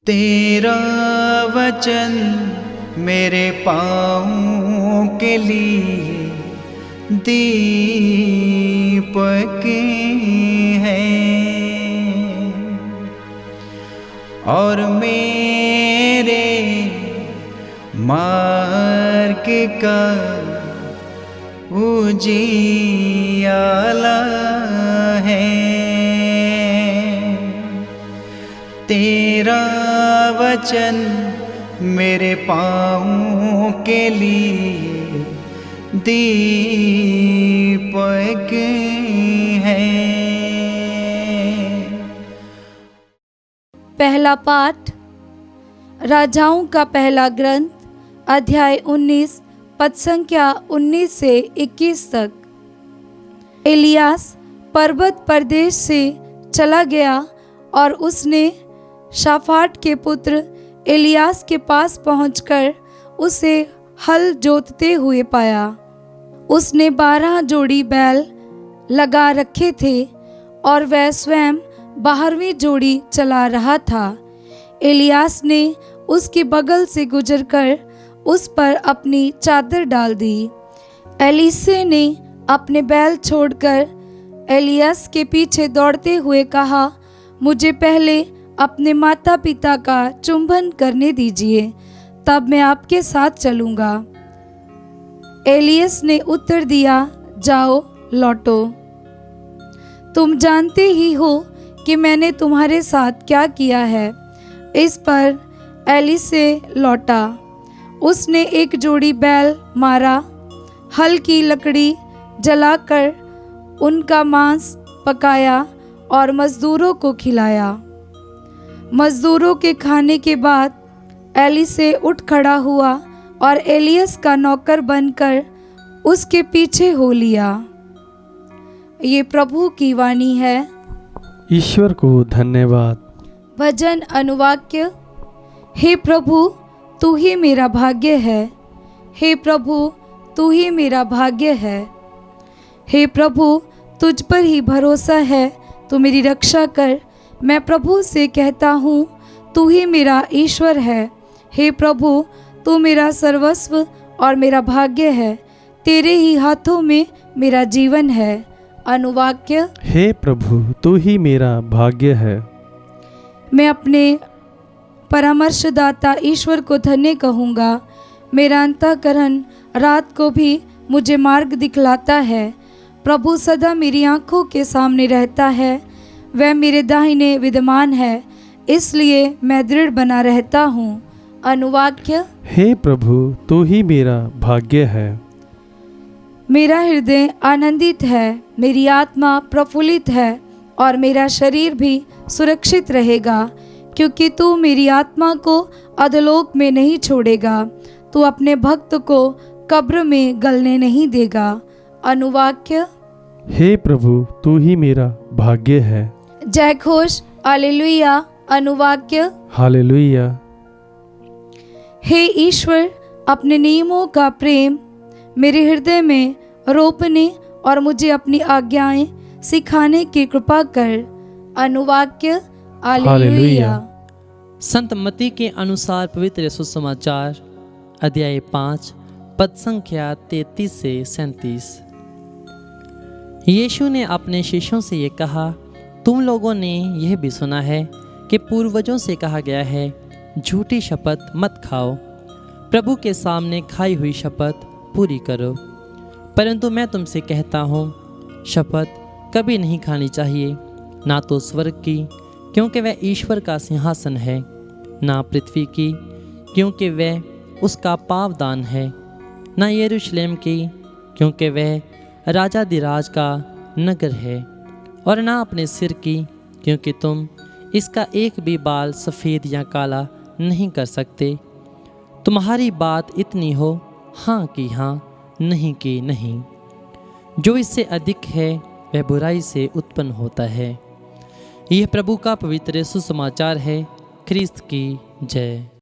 तेरा वचन मेरे पाँव के लिए दीपक है और मेरे मार्ग का उजियाला है। तेरा वचन मेरे पाँव के लिए दीपक है। पहला पाठ राजाओं का पहला ग्रंथ अध्याय 19 पद संख्या 19 से 21 तक। एलियास पर्वत प्रदेश से चला गया और उसने शाफाट के पुत्र एलियास के पास पहुंचकर उसे हल जोतते हुए पाया। उसने 12 जोड़ी बैल लगा रखे थे और वह स्वयं 12वीं जोड़ी चला रहा था। एलियास ने उसके बगल से गुजरकर उस पर अपनी चादर डाल दी। एलीसे ने अपने बैल छोड़कर एलियास के पीछे दौड़ते हुए कहा, मुझे पहले अपने माता पिता का चुंबन करने दीजिए, तब मैं आपके साथ चलूँगा। एलियास ने उत्तर दिया, जाओ लौटो, तुम जानते ही हो कि मैंने तुम्हारे साथ क्या किया है। इस पर एलीसे लौटा। उसने एक जोड़ी बैल मारा, हल की लकड़ी जलाकर उनका मांस पकाया और मजदूरों को खिलाया। मजदूरों के खाने के बाद एलीसे उठ खड़ा हुआ और एलियस का नौकर बनकर उसके पीछे हो लिया। ये प्रभु की वाणी है। ईश्वर को धन्यवाद। भजन अनुवाक्य। हे प्रभु, तू ही मेरा भाग्य है। हे प्रभु, तू ही मेरा भाग्य है। हे प्रभु, तुझ पर ही भरोसा है, तू मेरी रक्षा कर। मैं प्रभु से कहता हूँ, तू ही मेरा ईश्वर है। हे प्रभु, तू मेरा सर्वस्व और मेरा भाग्य है। तेरे ही हाथों में मेरा जीवन है। अनुवाक्य। हे प्रभु, तू ही मेरा भाग्य है। मैं अपने परामर्शदाता ईश्वर को धन्य कहूँगा। मेरा अंतःकरण रात को भी मुझे मार्ग दिखलाता है। प्रभु सदा मेरी आँखों के सामने रहता है। वह मेरे दाहिने विद्यमान है, इसलिए मैं दृढ़ बना रहता हूँ। अनुवाक्य। हे प्रभु, तू ही मेरा भाग्य है। मेरा हृदय आनंदित है, मेरी आत्मा प्रफुल्लित है और मेरा शरीर भी सुरक्षित रहेगा, क्योंकि तू मेरी आत्मा को अधोलोक में नहीं छोड़ेगा। तू अपने भक्त को कब्र में गलने नहीं देगा। अनुवाक्य। हे प्रभु, तू ही मेरा भाग्य है। जय घोष हालेलुया। अनुवाक्य। हालेलुया। हे ईश्वर, अपने नियमों का प्रेम मेरे हृदय में रोपने और मुझे अपनी आज्ञाएं सिखाने की कृपा कर। अनुवाक्य। हालेलुया। संत मत्ती के अनुसार पवित्र सुसमाचार अध्याय 5 पद संख्या 33 से 37। यीशु ने अपने शिष्यों से ये कहा, तुम लोगों ने यह भी सुना है कि पूर्वजों से कहा गया है, झूठी शपथ मत खाओ, प्रभु के सामने खाई हुई शपथ पूरी करो। परंतु मैं तुमसे कहता हूँ, शपथ कभी नहीं खानी चाहिए, ना तो स्वर्ग की, क्योंकि वह ईश्वर का सिंहासन है, ना पृथ्वी की, क्योंकि वह उसका पावदान है, ना यरूशलेम की, क्योंकि वह राजाधिराज का नगर है, और ना अपने सिर की, क्योंकि तुम इसका एक भी बाल सफ़ेद या काला नहीं कर सकते। तुम्हारी बात इतनी हो, हाँ की हाँ, नहीं की नहीं। जो इससे अधिक है वह बुराई से उत्पन्न होता है। यह प्रभु का पवित्र सुसमाचार है। ख्रीस्त की जय।